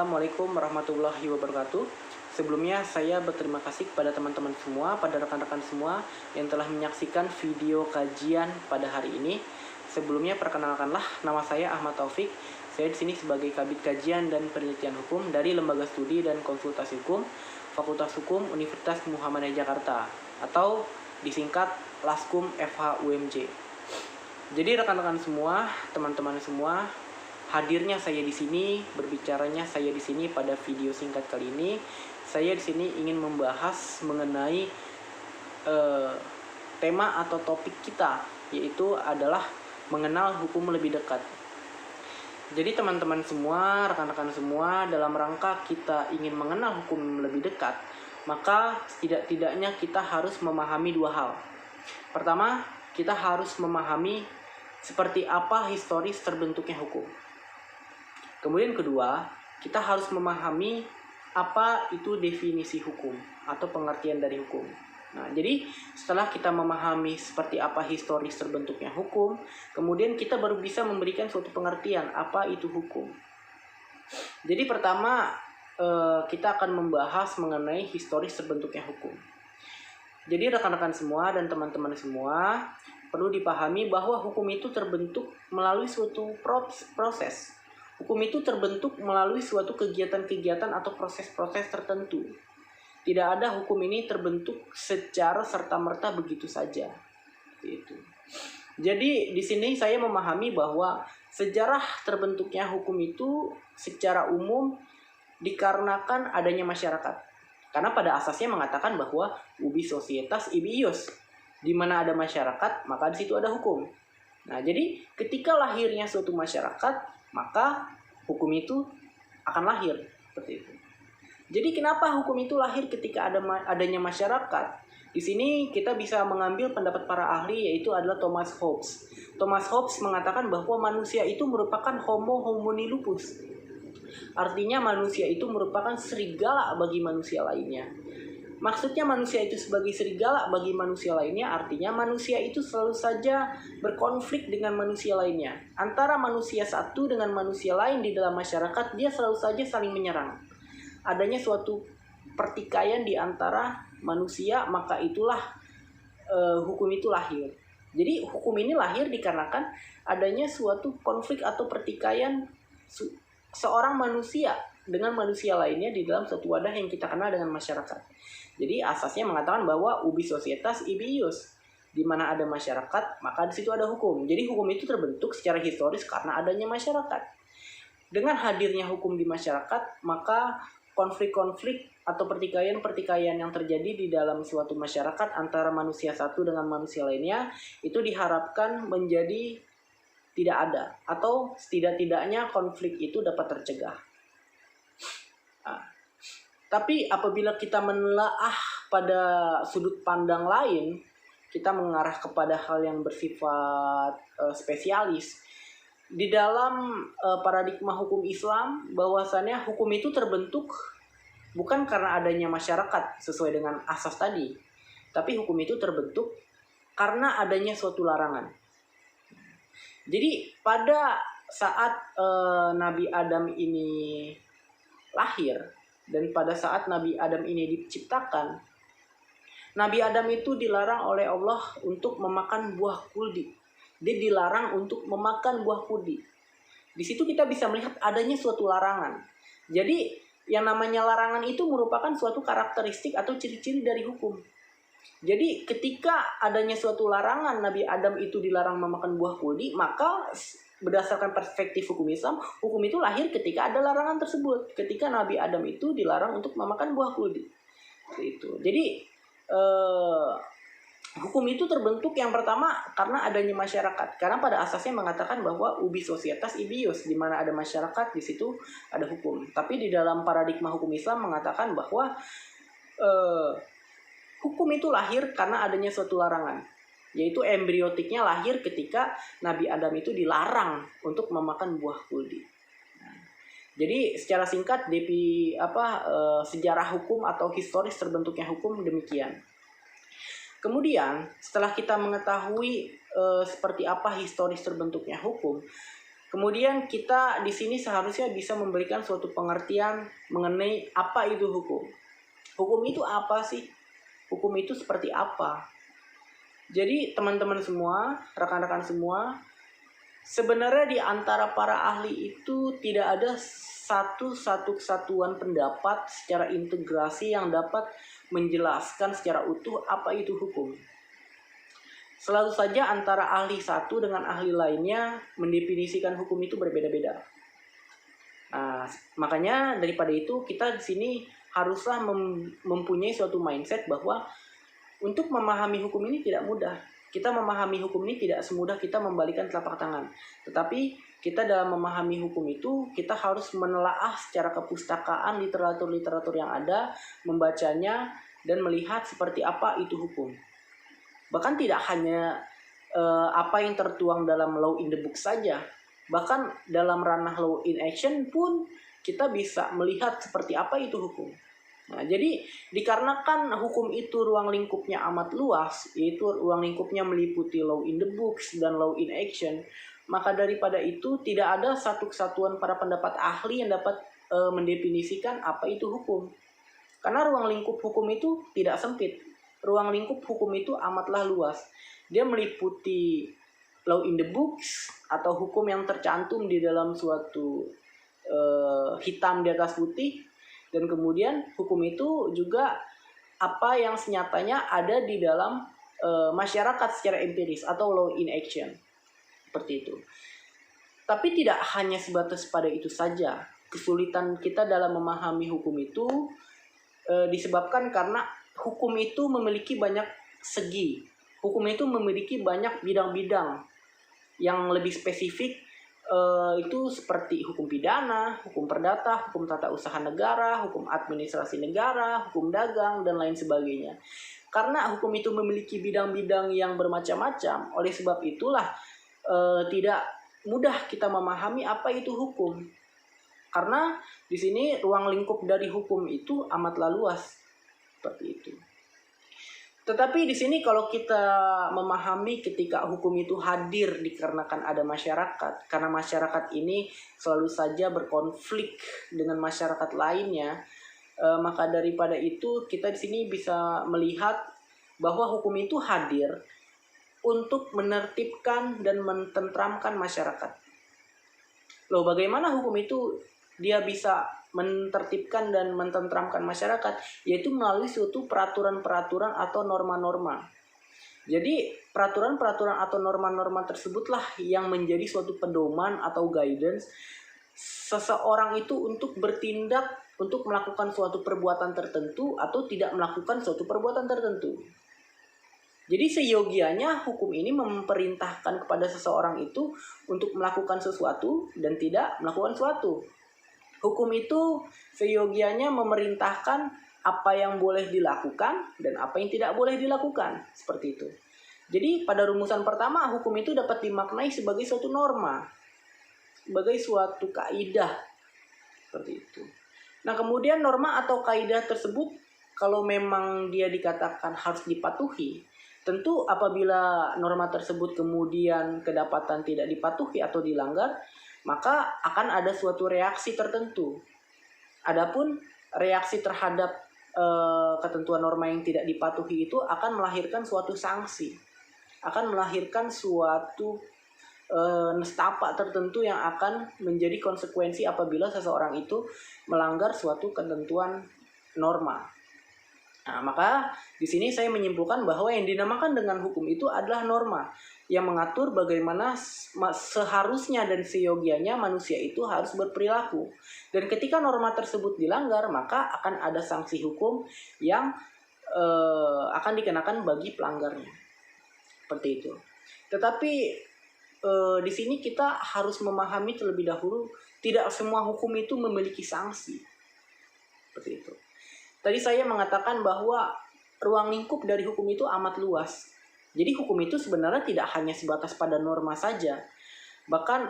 Assalamualaikum warahmatullahi wabarakatuh. Sebelumnya saya berterima kasih kepada teman-teman semua, pada rekan-rekan semua yang telah menyaksikan video kajian pada hari ini. Sebelumnya perkenalkanlah, nama saya Ahmad Taufik. Saya di sini sebagai Kabid Kajian dan Penelitian Hukum dari Lembaga Studi dan Konsultasi Hukum Fakultas Hukum Universitas Muhammadiyah Jakarta atau disingkat Laskum FH UMJ. Jadi rekan-rekan semua, teman-teman semua, hadirnya saya di sini, berbicaranya saya di sini pada video singkat kali ini, saya di sini ingin membahas mengenai tema atau topik kita, yaitu adalah mengenal hukum lebih dekat. Jadi teman-teman semua, rekan-rekan semua, dalam rangka kita ingin mengenal hukum lebih dekat, maka setidak-tidaknya kita harus memahami dua hal. Pertama, kita harus memahami seperti apa historis terbentuknya hukum. Kemudian kedua, kita harus memahami apa itu definisi hukum atau pengertian dari hukum. Nah, jadi setelah kita memahami seperti apa historis terbentuknya hukum, kemudian kita baru bisa memberikan suatu pengertian apa itu hukum. Jadi pertama, kita akan membahas mengenai historis terbentuknya hukum. Jadi rekan-rekan semua dan teman-teman semua perlu dipahami bahwa hukum itu terbentuk melalui suatu proses. Hukum itu terbentuk melalui suatu kegiatan-kegiatan atau proses-proses tertentu. Tidak ada hukum ini terbentuk secara serta-merta begitu saja. Itu. Jadi di sini saya memahami bahwa sejarah terbentuknya hukum itu secara umum dikarenakan adanya masyarakat. Karena pada asasnya mengatakan bahwa ubi societas ibi ius. Di mana ada masyarakat, maka di situ ada hukum. Nah, jadi ketika lahirnya suatu masyarakat, maka hukum itu akan lahir seperti itu. Jadi kenapa hukum itu lahir ketika adanya masyarakat? Di sini kita bisa mengambil pendapat para ahli, yaitu adalah Thomas Hobbes. Thomas Hobbes mengatakan bahwa manusia itu merupakan homo homini lupus. Artinya manusia itu merupakan serigala bagi manusia lainnya. Maksudnya manusia itu sebagai serigala bagi manusia lainnya, artinya manusia itu selalu saja berkonflik dengan manusia lainnya. Antara manusia satu dengan manusia lain di dalam masyarakat, dia selalu saja saling menyerang. Adanya suatu pertikaian di antara manusia, maka itulah hukum itu lahir. Jadi hukum ini lahir dikarenakan adanya suatu konflik atau pertikaian seorang manusia dengan manusia lainnya di dalam suatu wadah yang kita kenal dengan masyarakat. Jadi asasnya mengatakan bahwa ubi societas ibi ius. Di mana ada masyarakat, maka di situ ada hukum. Jadi hukum itu terbentuk secara historis karena adanya masyarakat. Dengan hadirnya hukum di masyarakat, maka konflik-konflik atau pertikaian-pertikaian yang terjadi di dalam suatu masyarakat antara manusia satu dengan manusia lainnya itu diharapkan menjadi tidak ada, atau setidak-tidaknya konflik itu dapat tercegah. Tapi apabila kita menelaah pada sudut pandang lain, kita mengarah kepada hal yang bersifat spesialis. Di dalam paradigma hukum Islam, bahwasannya hukum itu terbentuk bukan karena adanya masyarakat sesuai dengan asas tadi, tapi hukum itu terbentuk karena adanya suatu larangan. Jadi pada saat Nabi Adam ini lahir, dan pada saat Nabi Adam ini diciptakan, Nabi Adam itu dilarang oleh Allah untuk memakan buah kuldi. Dia dilarang untuk memakan buah kuldi. Di situ kita bisa melihat adanya suatu larangan. Jadi yang namanya larangan itu merupakan suatu karakteristik atau ciri-ciri dari hukum. Jadi ketika adanya suatu larangan, Nabi Adam itu dilarang memakan buah kuldi, maka berdasarkan perspektif hukum Islam, hukum itu lahir ketika ada larangan tersebut. Ketika Nabi Adam itu dilarang untuk memakan buah kuldi. Itu. Jadi hukum itu terbentuk yang pertama karena adanya masyarakat. Karena pada asasnya mengatakan bahwa ubi societas ibi ius, di mana ada masyarakat di situ ada hukum. Tapi di dalam paradigma hukum Islam mengatakan bahwa hukum itu lahir karena adanya suatu larangan. Yaitu embriotiknya lahir ketika Nabi Adam itu dilarang untuk memakan buah kuldi. Jadi secara singkat sejarah hukum atau historis terbentuknya hukum demikian. Kemudian setelah kita mengetahui seperti apa historis terbentuknya hukum, Kemudian kita di sini seharusnya bisa memberikan suatu pengertian mengenai apa itu hukum. Hukum itu apa sih? Hukum itu seperti apa? Jadi teman-teman semua, rekan-rekan semua, sebenarnya di antara para ahli itu tidak ada satu kesatuan pendapat secara integrasi yang dapat menjelaskan secara utuh apa itu hukum. Selalu saja antara ahli satu dengan ahli lainnya mendefinisikan hukum itu berbeda-beda. Nah, makanya daripada itu kita di sini haruslah mempunyai suatu mindset bahwa untuk memahami hukum ini tidak mudah. Kita memahami hukum ini tidak semudah kita membalikan telapak tangan. Tetapi kita dalam memahami hukum itu, kita harus menelaah secara kepustakaan literatur-literatur yang ada, membacanya, dan melihat seperti apa itu hukum. Bahkan tidak hanya apa yang tertuang dalam law in the book saja. Bahkan dalam ranah law in action pun kita bisa melihat seperti apa itu hukum. Nah, jadi dikarenakan hukum itu ruang lingkupnya amat luas, yaitu ruang lingkupnya meliputi law in the books dan law in action, maka daripada itu tidak ada satu kesatuan para pendapat ahli yang dapat mendefinisikan apa itu hukum. Karena ruang lingkup hukum itu tidak sempit. Ruang lingkup hukum itu amatlah luas. Dia meliputi law in the books atau hukum yang tercantum di dalam suatu hitam di atas putih, dan kemudian hukum itu juga apa yang senyatanya ada di dalam masyarakat secara empiris atau law in action. Seperti itu. Tapi tidak hanya sebatas pada itu saja. Kesulitan kita dalam memahami hukum itu disebabkan karena hukum itu memiliki banyak segi. Hukum itu memiliki banyak bidang-bidang yang lebih spesifik, itu seperti hukum pidana, hukum perdata, hukum tata usaha negara, hukum administrasi negara, hukum dagang, dan lain sebagainya. Karena hukum itu memiliki bidang-bidang yang bermacam-macam, oleh sebab itulah tidak mudah kita memahami apa itu hukum. Karena di sini ruang lingkup dari hukum itu amatlah luas. Seperti itu. Tetapi di sini kalau kita memahami ketika hukum itu hadir dikarenakan ada masyarakat, karena masyarakat ini selalu saja berkonflik dengan masyarakat lainnya, maka daripada itu kita di sini bisa melihat bahwa hukum itu hadir untuk menertibkan dan mententramkan masyarakat. Loh, bagaimana hukum itu dia bisa mentertibkan dan mententramkan masyarakat, yaitu melalui suatu peraturan-peraturan atau norma-norma. Jadi peraturan-peraturan atau norma-norma tersebutlah yang menjadi suatu pedoman atau guidance seseorang itu untuk bertindak, untuk melakukan suatu perbuatan tertentu atau tidak melakukan suatu perbuatan tertentu. Jadi seyogianya hukum ini memerintahkan kepada seseorang itu untuk melakukan sesuatu dan tidak melakukan sesuatu. Hukum itu seyogianya memerintahkan apa yang boleh dilakukan dan apa yang tidak boleh dilakukan. Seperti itu. Jadi pada rumusan pertama, hukum itu dapat dimaknai sebagai suatu norma, sebagai suatu kaidah. Seperti itu. Nah, kemudian norma atau kaidah tersebut kalau memang dia dikatakan harus dipatuhi, tentu apabila norma tersebut kemudian kedapatan tidak dipatuhi atau dilanggar, maka akan ada suatu reaksi tertentu. Adapun reaksi terhadap ketentuan norma yang tidak dipatuhi itu akan melahirkan suatu sanksi, akan melahirkan suatu nestapa tertentu yang akan menjadi konsekuensi apabila seseorang itu melanggar suatu ketentuan norma. Nah, maka di sini saya menyimpulkan bahwa yang dinamakan dengan hukum itu adalah norma yang mengatur bagaimana seharusnya dan seyogianya manusia itu harus berperilaku. Dan ketika norma tersebut dilanggar, maka akan ada sanksi hukum yang akan dikenakan bagi pelanggarnya. Seperti itu. Tetapi di sini kita harus memahami terlebih dahulu, tidak semua hukum itu memiliki sanksi. Seperti itu. Tadi saya mengatakan bahwa ruang lingkup dari hukum itu amat luas. Jadi hukum itu sebenarnya tidak hanya sebatas pada norma saja. Bahkan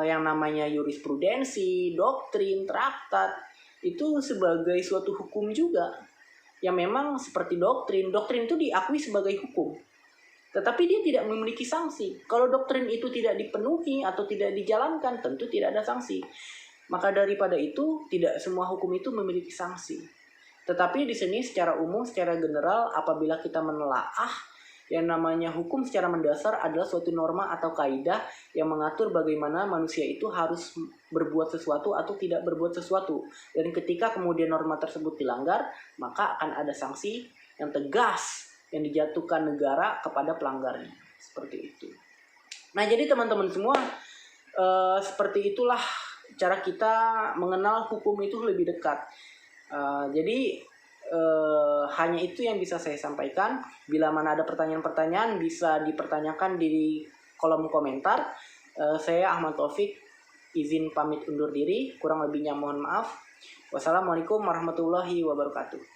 yang namanya jurisprudensi, doktrin, traktat, itu sebagai suatu hukum juga. Yang memang seperti doktrin itu diakui sebagai hukum. tetapi dia tidak memiliki sanksi. Kalau doktrin itu tidak dipenuhi atau tidak dijalankan, tentu tidak ada sanksi. Maka daripada itu, tidak semua hukum itu memiliki sanksi. Tetapi di sini secara umum, secara general, apabila kita menelaah, yang namanya hukum secara mendasar adalah suatu norma atau kaidah yang mengatur bagaimana manusia itu harus berbuat sesuatu atau tidak berbuat sesuatu. Dan ketika kemudian norma tersebut dilanggar, maka akan ada sanksi yang tegas yang dijatuhkan negara kepada pelanggarnya. Seperti itu. Nah, jadi teman-teman semua, seperti itulah cara kita mengenal hukum itu lebih dekat. Jadi hanya itu yang bisa saya sampaikan. Bila mana ada pertanyaan-pertanyaan, bisa dipertanyakan di kolom komentar. Saya Ahmad Taufik izin pamit undur diri, kurang lebihnya mohon maaf. Wassalamualaikum warahmatullahi wabarakatuh.